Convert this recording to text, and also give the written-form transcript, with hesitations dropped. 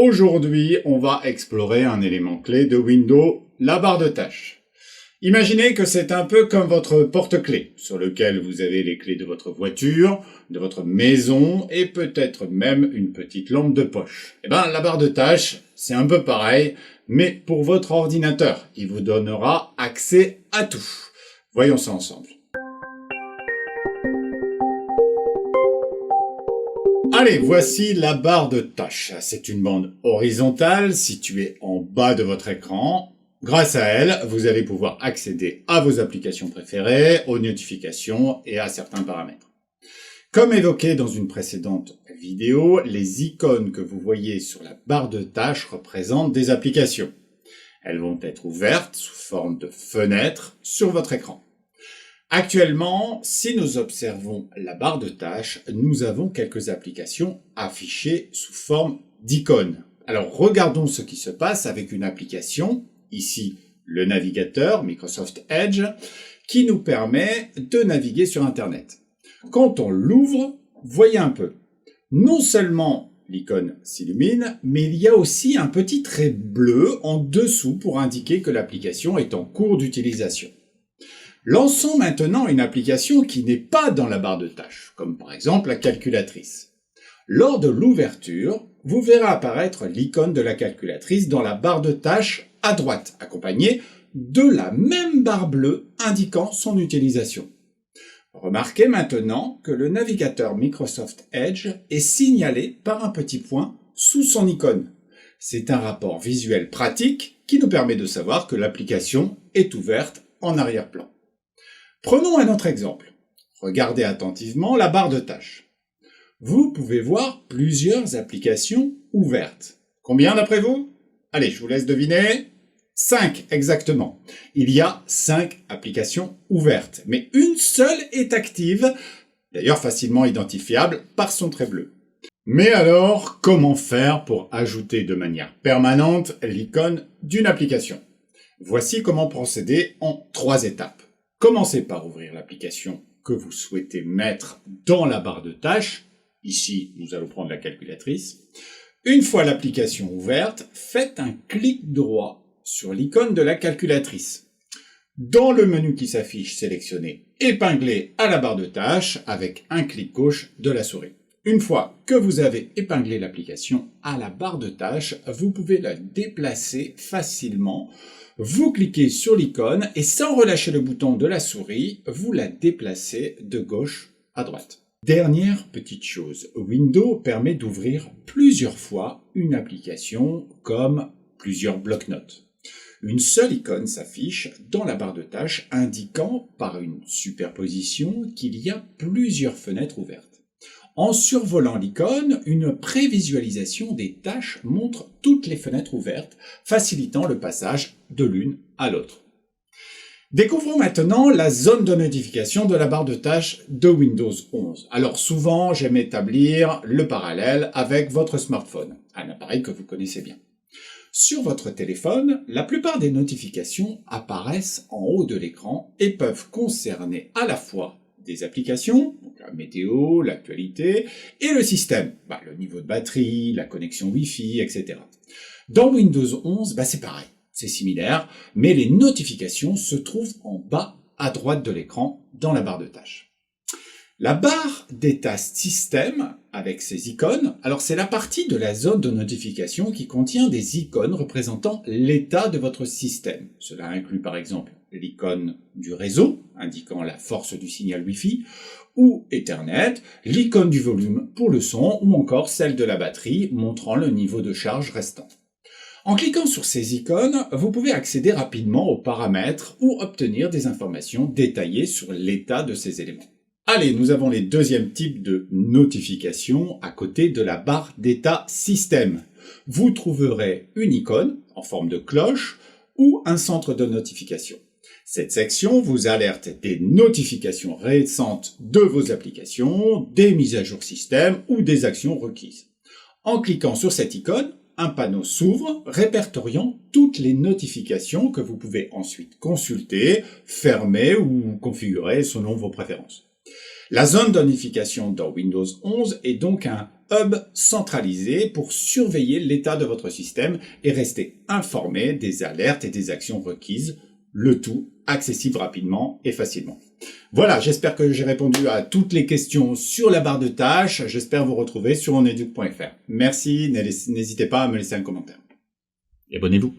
Aujourd'hui, on va explorer un élément clé de Windows, la barre de tâches. Imaginez que c'est un peu comme votre porte-clés, sur lequel vous avez les clés de votre voiture, de votre maison et peut-être même une petite lampe de poche. La barre de tâches, c'est un peu pareil, mais pour votre ordinateur. Il vous donnera accès à tout. Voyons ça ensemble. Allez, voici la barre de tâches. C'est une bande horizontale située en bas de votre écran. Grâce à elle, vous allez pouvoir accéder à vos applications préférées, aux notifications et à certains paramètres. Comme évoqué dans une précédente vidéo, les icônes que vous voyez sur la barre de tâches représentent des applications. Elles vont être ouvertes sous forme de fenêtres sur votre écran. Actuellement, si nous observons la barre de tâches, nous avons quelques applications affichées sous forme d'icônes. Alors regardons ce qui se passe avec une application, ici le navigateur Microsoft Edge, qui nous permet de naviguer sur Internet. Quand on l'ouvre, voyez un peu. Non seulement l'icône s'illumine, mais il y a aussi un petit trait bleu en dessous pour indiquer que l'application est en cours d'utilisation. Lançons maintenant une application qui n'est pas dans la barre de tâches, comme par exemple la calculatrice. Lors de l'ouverture, vous verrez apparaître l'icône de la calculatrice dans la barre de tâches à droite, accompagnée de la même barre bleue indiquant son utilisation. Remarquez maintenant que le navigateur Microsoft Edge est signalé par un petit point sous son icône. C'est un rapport visuel pratique qui nous permet de savoir que l'application est ouverte en arrière-plan. Prenons un autre exemple. Regardez attentivement la barre de tâches. Vous pouvez voir plusieurs applications ouvertes. Combien d'après vous? Allez, je vous laisse deviner. 5 exactement. Il y a 5 applications ouvertes, mais une seule est active, d'ailleurs facilement identifiable par son trait bleu. Mais alors, comment faire pour ajouter de manière permanente l'icône d'une application? Voici comment procéder en 3 étapes. Commencez par ouvrir l'application que vous souhaitez mettre dans la barre de tâches. Ici, nous allons prendre la calculatrice. Une fois l'application ouverte, faites un clic droit sur l'icône de la calculatrice. Dans le menu qui s'affiche, sélectionnez « Épingler à la barre de tâches » avec un clic gauche de la souris. Une fois que vous avez épinglé l'application à la barre de tâches, vous pouvez la déplacer facilement. Vous cliquez sur l'icône et sans relâcher le bouton de la souris, vous la déplacez de gauche à droite. Dernière petite chose, Windows permet d'ouvrir plusieurs fois une application comme plusieurs blocs-notes. Une seule icône s'affiche dans la barre de tâches indiquant par une superposition qu'il y a plusieurs fenêtres ouvertes. En survolant l'icône, une prévisualisation des tâches montre toutes les fenêtres ouvertes, facilitant le passage de l'une à l'autre. Découvrons maintenant la zone de notification de la barre de tâches de Windows 11. Alors souvent, j'aime établir le parallèle avec votre smartphone, un appareil que vous connaissez bien. Sur votre téléphone, la plupart des notifications apparaissent en haut de l'écran et peuvent concerner à la fois des applications, donc la météo, l'actualité, et le système, le niveau de batterie, la connexion Wi-Fi, etc. Dans Windows 11, c'est pareil, c'est similaire, mais les notifications se trouvent en bas à droite de l'écran dans la barre de tâches. La barre d'état système, avec ses icônes, alors c'est la partie de la zone de notification qui contient des icônes représentant l'état de votre système. Cela inclut par exemple l'icône du réseau, indiquant la force du signal Wi-Fi, ou Ethernet, l'icône du volume pour le son, ou encore celle de la batterie, montrant le niveau de charge restant. En cliquant sur ces icônes, vous pouvez accéder rapidement aux paramètres ou obtenir des informations détaillées sur l'état de ces éléments. Allez, nous avons les deuxièmes types de notifications à côté de la barre d'état système. Vous trouverez une icône en forme de cloche ou un centre de notification. Cette section vous alerte des notifications récentes de vos applications, des mises à jour système ou des actions requises. En cliquant sur cette icône, un panneau s'ouvre répertoriant toutes les notifications que vous pouvez ensuite consulter, fermer ou configurer selon vos préférences. La zone de notification dans Windows 11 est donc un hub centralisé pour surveiller l'état de votre système et rester informé des alertes et des actions requises, le tout accessible rapidement et facilement. Voilà, j'espère que j'ai répondu à toutes les questions sur la barre de tâches. J'espère vous retrouver sur oneduc.fr. Merci, n'hésitez pas à me laisser un commentaire. Et abonnez-vous.